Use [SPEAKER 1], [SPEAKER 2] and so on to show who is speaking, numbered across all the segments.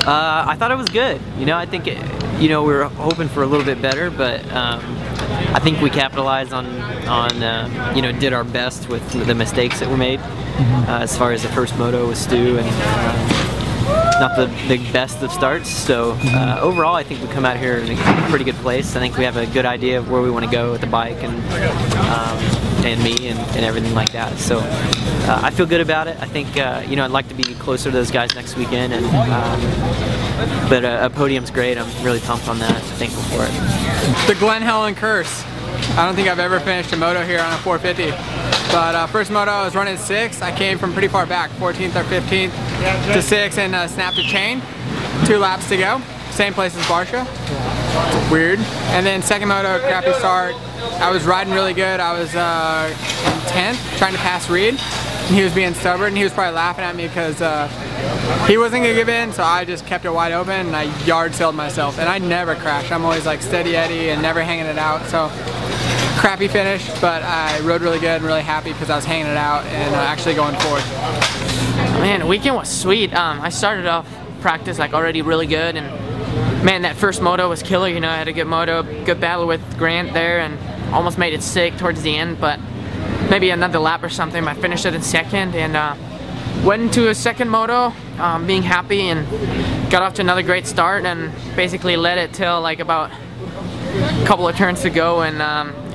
[SPEAKER 1] I thought it was good. You know, I think we were hoping for a little bit better, but I think we capitalized on did our best with the mistakes that were made. As far as the first moto with Stu, and not the best of starts. So overall, I think we come out here in a pretty good place. I think we have a good idea of where we want to go with the bike and me and everything like that. So I feel good about it. I think I'd like to be closer to those guys next weekend, and but a podium's great. I'm really pumped on that. Thankful for it.
[SPEAKER 2] The Glen Helen curse. I don't think I've ever finished a moto here on a 450. But first moto I was running 6th. I came from pretty far back, 14th or 15th to 6th, and snapped a chain. 2 laps to go. Same place as Barsha. Weird. And then second moto, crappy start. I was riding really good. I was in 10th, trying to pass Reed. And he was being stubborn, and he was probably laughing at me because he wasn't going to give in, so I just kept it wide open, and I yard sailed myself. And I never crash. I'm always like steady Eddie and never hanging it out. So crappy finish, but I rode really good and really happy because I was hanging it out and actually going forward.
[SPEAKER 3] Man, the weekend was sweet. I started off practice like already really good, and man, that first moto was killer. You know, I had a good moto, good battle with Grant there, and almost made it sick towards the end, but maybe another lap or something. I finished it in second, and went into a second moto being happy, and got off to another great start, and basically led it till like about a couple of turns to go, and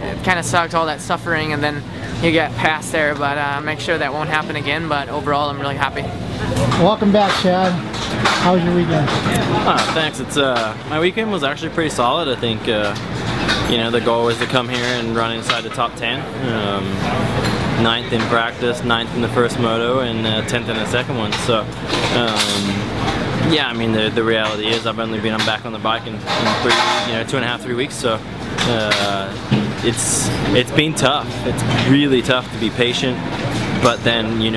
[SPEAKER 3] it kind of sucked, all that suffering, and then you get past there, but make sure that won't happen again. But overall, I'm really happy.
[SPEAKER 4] Welcome back, Chad. How was your weekend?
[SPEAKER 5] Thanks. My weekend was actually pretty solid. I think the goal was to come here and run inside the top 10. 9th in practice, 9th in the first moto, and 10th in the second one. So yeah, I mean the reality is I've only been back on the bike in 2.5, 3 weeks. So it's been tough. It's really tough to be patient. But then you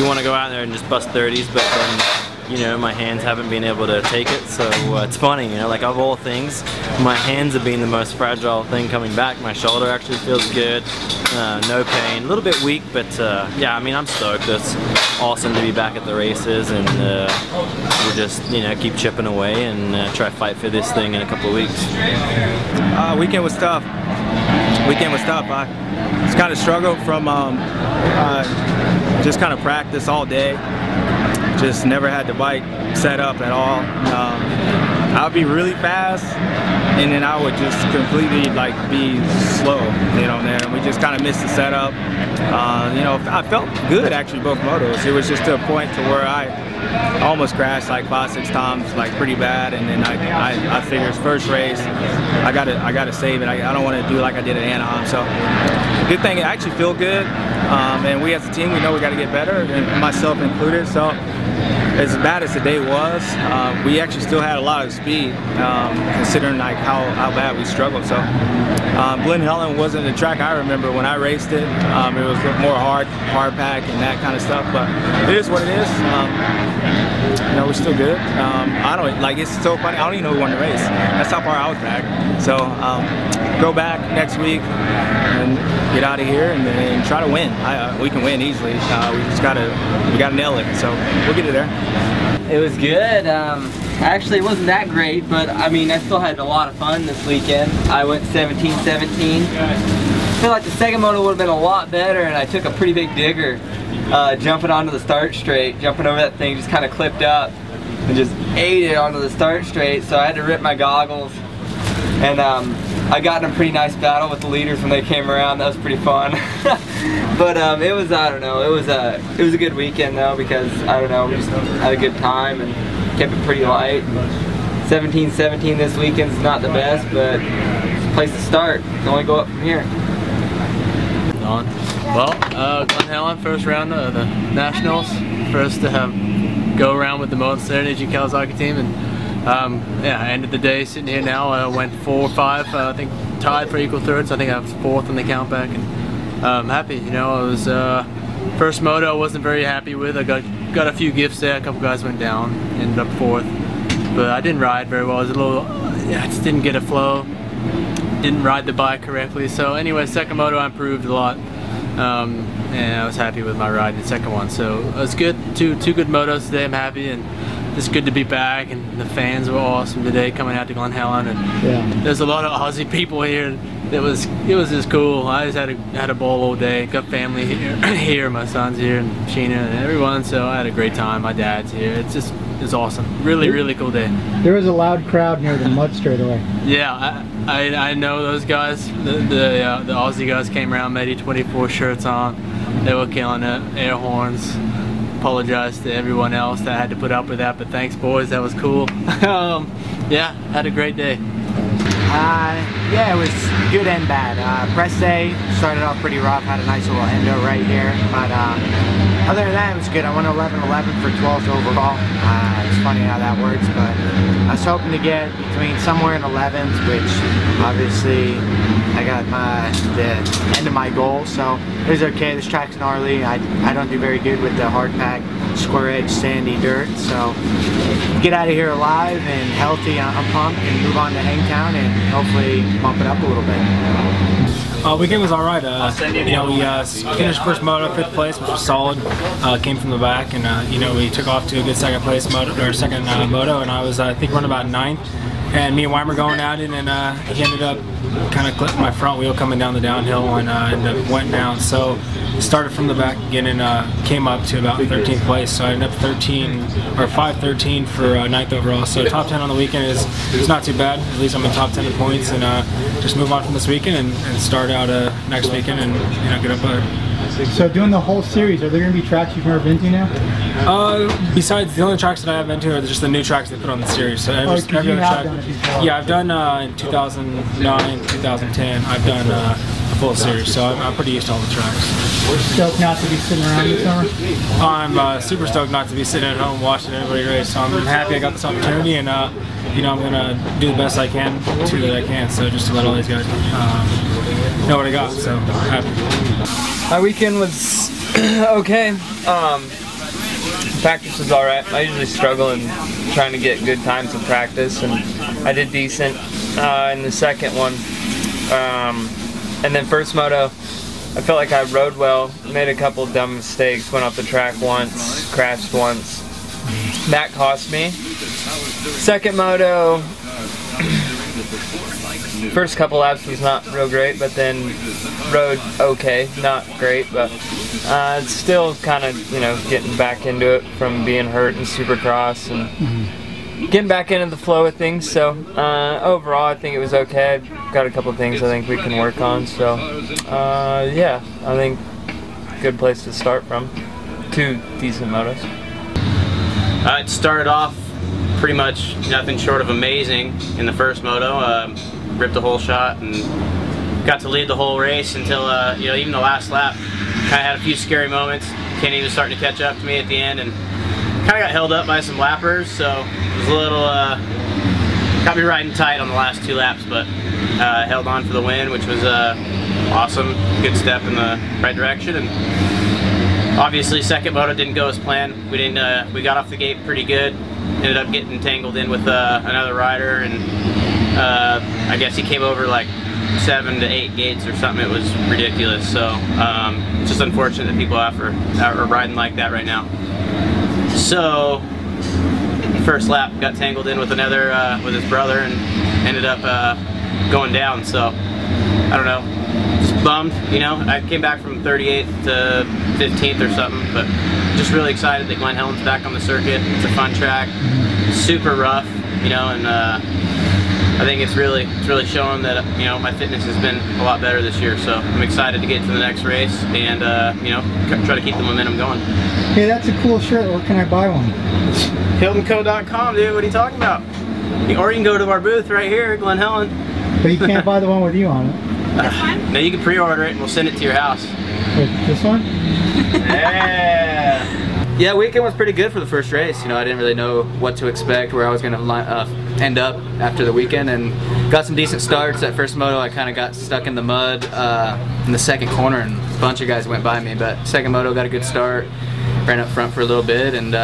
[SPEAKER 5] want to go out there and just bust 30s, but then my hands haven't been able to take it. So it's funny, like of all things, my hands have been the most fragile thing coming back. My shoulder actually feels good, no pain, a little bit weak, but yeah, I mean, I'm stoked. It's awesome to be back at the races, and we'll just keep chipping away and try to fight for this thing in a couple of weeks.
[SPEAKER 6] Weekend was tough. I just kind of struggled from just kind of practice all day. Just never had the bike set up at all. I would be really fast, and then I would just completely be slow, and we just kind of missed the setup. I felt good actually both motos. It was just to a point to where I almost crashed like 5-6 times, like pretty bad, and then I figured first race, I gotta save it. I don't want to do like I did at Anaheim. So good thing, I actually feel good, and we as a team, we know we got to get better, and myself included. So as bad as the day was, we actually still had a lot of speed, considering like how bad we struggled. So Glen Helen wasn't the track I remember when I raced it. It was more hard pack and that kind of stuff, but it is what it is. We're still good. It's so funny, I don't even know who won the race. That's how far I was back. So go back next week and get out of here and try to win. We can win easily. We gotta nail it. So we'll get it there.
[SPEAKER 1] It was good. Actually, it wasn't that great, but I mean, I still had a lot of fun this weekend. I went 17-17. I feel like the second moto would have been a lot better, and I took a pretty big digger jumping onto the start straight, jumping over that thing, just kind of clipped up and just ate it onto the start straight. So I had to rip my goggles, and I got in a pretty nice battle with the leaders when they came around. That was pretty fun. But it was, I don't know, it was a good weekend though, because I don't know, we just had a good time and kept it pretty light. 17-17 this weekend's not the best, but it's a place to start. You can only go up from here.
[SPEAKER 7] Well, Glen Helen, first round of the Nationals, first to go around with the most Energy Kawasaki team, and yeah, I ended the day sitting here now. I went 4-5, I think tied for equal thirds. I think I was 4th in the count back, and I'm happy. It was first moto I wasn't very happy with. I got a few gifts there. A couple guys went down, ended up 4th, but I didn't ride very well. I was a little, I just didn't get a flow. Didn't ride the bike correctly. So anyway, second moto I improved a lot. and I was happy with my ride in the second one. So it was good. Two good motos today. I'm happy, and it's good to be back. And the fans were awesome today coming out to Glen Helen, and there's a lot of Aussie people here. It was just cool. I just had a ball all day. Got family here. My son's here, and Sheena and everyone. So I had a great time. My dad's here. It's awesome. Really cool day.
[SPEAKER 4] There was a loud crowd near the mud straightaway.
[SPEAKER 7] Yeah, I know those guys. The Aussie guys came around, made 24 shirts on. They were killing it. Air horns. Apologize to everyone else that had to put up with that, but thanks, boys. That was cool. Yeah, had a great day.
[SPEAKER 8] Yeah, it was good and bad. Press day started off pretty rough, had a nice little endo right here, but other than that, it was good. I went 11-11 for 12th overall. It's funny how that works, but I was hoping to get between somewhere in 11th, which obviously I got the end of my goal, so it was okay. This track's gnarly. I don't do very good with the hard pack, square edge, sandy dirt, so get out of here alive and healthy. I'm pumped and move on to Hangtown and hopefully bump it up a little bit.
[SPEAKER 9] Weekend was alright. You know, we finished first moto, 5th place, which was solid. Came from the back, and you know, we took off to a good second place moto, or second moto, and I was I think running about 9th. And me and Weimer going at it, and he ended up kind of clipping my front wheel coming down the downhill and ended up went down. So started from the back again and came up to about 13th place. So I ended up 5:13 for 9th overall. So top 10 on the weekend is not too bad. At least I'm in top 10 in points, and just move on from this weekend and start out next weekend and get up there.
[SPEAKER 4] So doing the whole series, are there going to be tracks you've never been to now?
[SPEAKER 9] Besides the only tracks that I have been to are just the new tracks they put on the series. So every other track, yeah, I've done in 2009, 2010. I've done a full series, so I'm pretty used to all the tracks.
[SPEAKER 4] Stoked not to be sitting around this summer?
[SPEAKER 9] I'm super stoked not to be sitting at home watching everybody race. So I'm happy I got this opportunity, and you know, I'm gonna do the best I can So just to let all these guys know what I got. So happy.
[SPEAKER 1] My weekend was okay. Practice was alright. I usually struggle in trying to get good times in practice, and I did decent in the second one. And then first moto, I felt like I rode well, made a couple dumb mistakes, went off the track once, crashed once. That cost me. Second moto, first couple laps was not real great, but then rode okay, not great, but it's still kind of, you know, getting back into it from being hurt in Supercross and getting back into the flow of things. So overall, I think it was okay. Got a couple of things I think we can work on. So yeah, I think good place to start from. 2 decent motos.
[SPEAKER 10] It started off pretty much nothing short of amazing in the first moto. Ripped a whole shot and got to lead the whole race until you know, even the last lap. Kind of had a few scary moments. Kenny was starting to catch up to me at the end, and kind of got held up by some lappers. So it was a little got me riding tight on the last 2 laps, but held on for the win, which was awesome. Good step in the right direction. And obviously, second moto didn't go as planned. We didn't. We got off the gate pretty good. Ended up getting tangled in with another rider, and I guess he came over like 7 to 8 gates or something. It was ridiculous. So it's just unfortunate that people are riding like that right now. So first lap got tangled in with another with his brother and ended up going down. So I don't know, just bummed. You know, I came back from 38th to 15th or something, but just really excited that Glen Helen's back on the circuit. It's a fun track, super rough, you know, and I think it's really showing that, you know, my fitness has been a lot better this year. So I'm excited to get to the next race and you know, try to keep the momentum going.
[SPEAKER 4] Hey, that's a cool shirt. Where can I buy one?
[SPEAKER 10] HiltonCo.com, dude. What are you talking about? Or you can go to our booth right here at Glen Helen.
[SPEAKER 4] But you can't buy the one with you on it.
[SPEAKER 10] No, you can pre-order it and we'll send it to your house.
[SPEAKER 4] Wait, this one?
[SPEAKER 10] Yeah.
[SPEAKER 1] Yeah, weekend was pretty good for the first race. You know, I didn't really know what to expect, where I was going to end up after the weekend, and got some decent starts. That first moto, I kind of got stuck in the mud in the second corner, and a bunch of guys went by me. But second moto, got a good start, ran up front for a little bit, and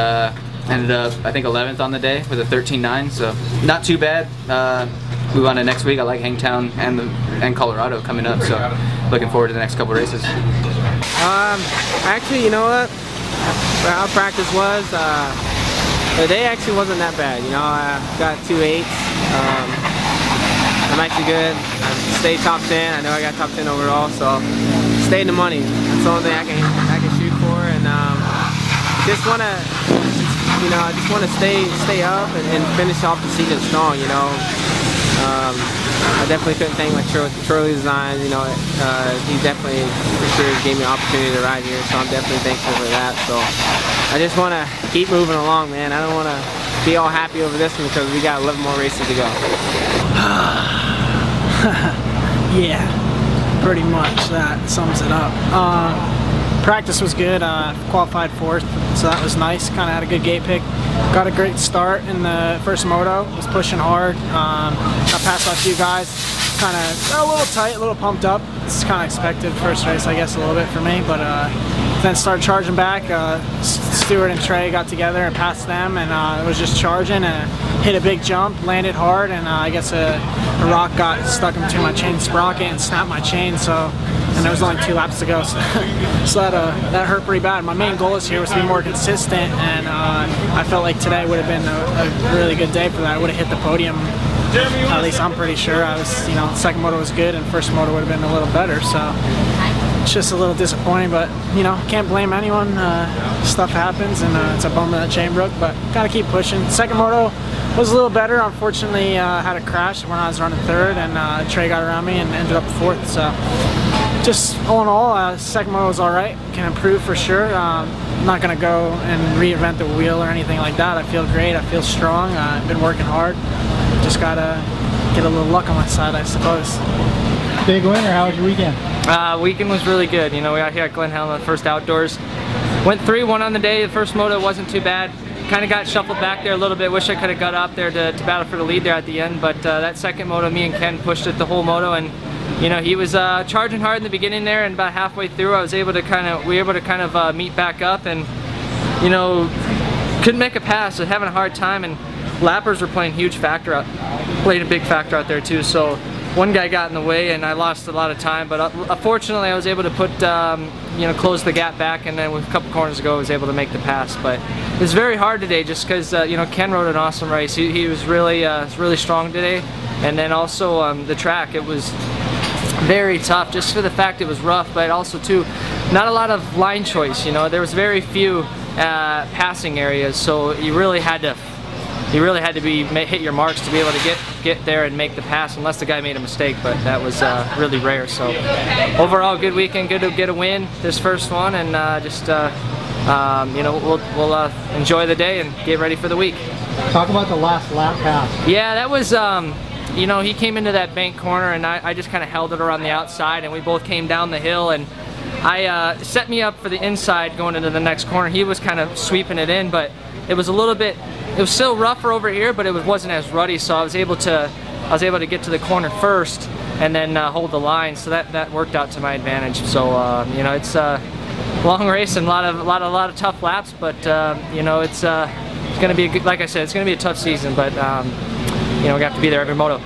[SPEAKER 1] ended up, I think, 11th on the day with a 13.9, so not too bad. Move on to next week. I like Hangtown and Colorado coming up, so looking forward to the next couple races.
[SPEAKER 11] Actually, you know what? How practice was, the day actually wasn't that bad. You know, I got 2 8s. I'm actually good. I stayed top 10. I know I got top 10 overall, so stay in the money. That's the only thing I can shoot for, and just wanna, you know, I just wanna stay up and finish off the season strong. You know. I definitely couldn't thank my Trolley Design. You know, he definitely for sure gave me an opportunity to ride here, so I'm definitely thankful for that. So I just want to keep moving along, man. I don't want to be all happy over this one because we got 11 more races to go.
[SPEAKER 12] Yeah, pretty much that sums it up. Practice was good. Qualified 4th, so that was nice. Kind of had a good gate pick. Got a great start in the first moto. Was pushing hard. Got past a few guys. Kind of a little tight, a little pumped up. It's kind of expected first race, I guess, a little bit for me. But then started charging back. Stuart and Trey got together and passed them, and it was just charging and hit a big jump, landed hard, and I guess a rock got stuck into my chain sprocket and snapped my chain. And there was only 2 laps to go, so that hurt pretty bad. My main goal this year was to be more consistent, and I felt like today would have been a really good day for that. I would have hit the podium. At least I'm pretty sure. I was, you know, second moto was good, and first moto would have been a little better. So it's just a little disappointing, but you know, can't blame anyone. Stuff happens, and it's a bummer that chain broke, but gotta keep pushing. Second moto was a little better. Unfortunately, had a crash when I was running 3rd, and Trey got around me and ended up 4th. So just all in all, second moto was all right. Can improve for sure. I'm not gonna go and reinvent the wheel or anything like that. I feel great. I feel strong. I've been working hard. Just gotta get a little luck on my side, I suppose.
[SPEAKER 4] Big winner. How was your weekend?
[SPEAKER 3] Weekend was really good. You know, we out here at Glen Helen, the first outdoors. Went 3-1 on the day. The first moto wasn't too bad. Kind of got shuffled back there a little bit. Wish I could have got up there to battle for the lead there at the end. But that second moto, me and Ken pushed it the whole moto, and you know, he was charging hard in the beginning there, and about halfway through, we were able to kind of meet back up, and you know, couldn't make a pass. So having a hard time, and lappers were playing a big factor out there too. So one guy got in the way, and I lost a lot of time. But fortunately, I was able to put, you know, close the gap back, and then with a couple corners to go, I was able to make the pass. But it was very hard today, just because you know, Ken rode an awesome race. He was really strong today, and then also the track, it was very tough, just for the fact it was rough, but also too, not a lot of line choice. You know, there was very few passing areas, so you really had to hit your marks to be able to get there and make the pass, unless the guy made a mistake, but that was really rare. So overall, good weekend, good to get a win this first one, and you know, we'll enjoy the day and get ready for the week.
[SPEAKER 4] Talk about the last lap pass.
[SPEAKER 3] Yeah, that was you know, he came into that bank corner, and I just kind of held it around the outside, and we both came down the hill, and I set me up for the inside going into the next corner. He was kind of sweeping it in, but it was a little bit, it was still rougher over here, but it wasn't as ruddy, so I was able to get to the corner first and then hold the line, so that worked out to my advantage. So you know, it's a long race and a lot of tough laps, but you know, it's going to be a good, like I said, it's going to be a tough season, but you know, we have to be there every moto.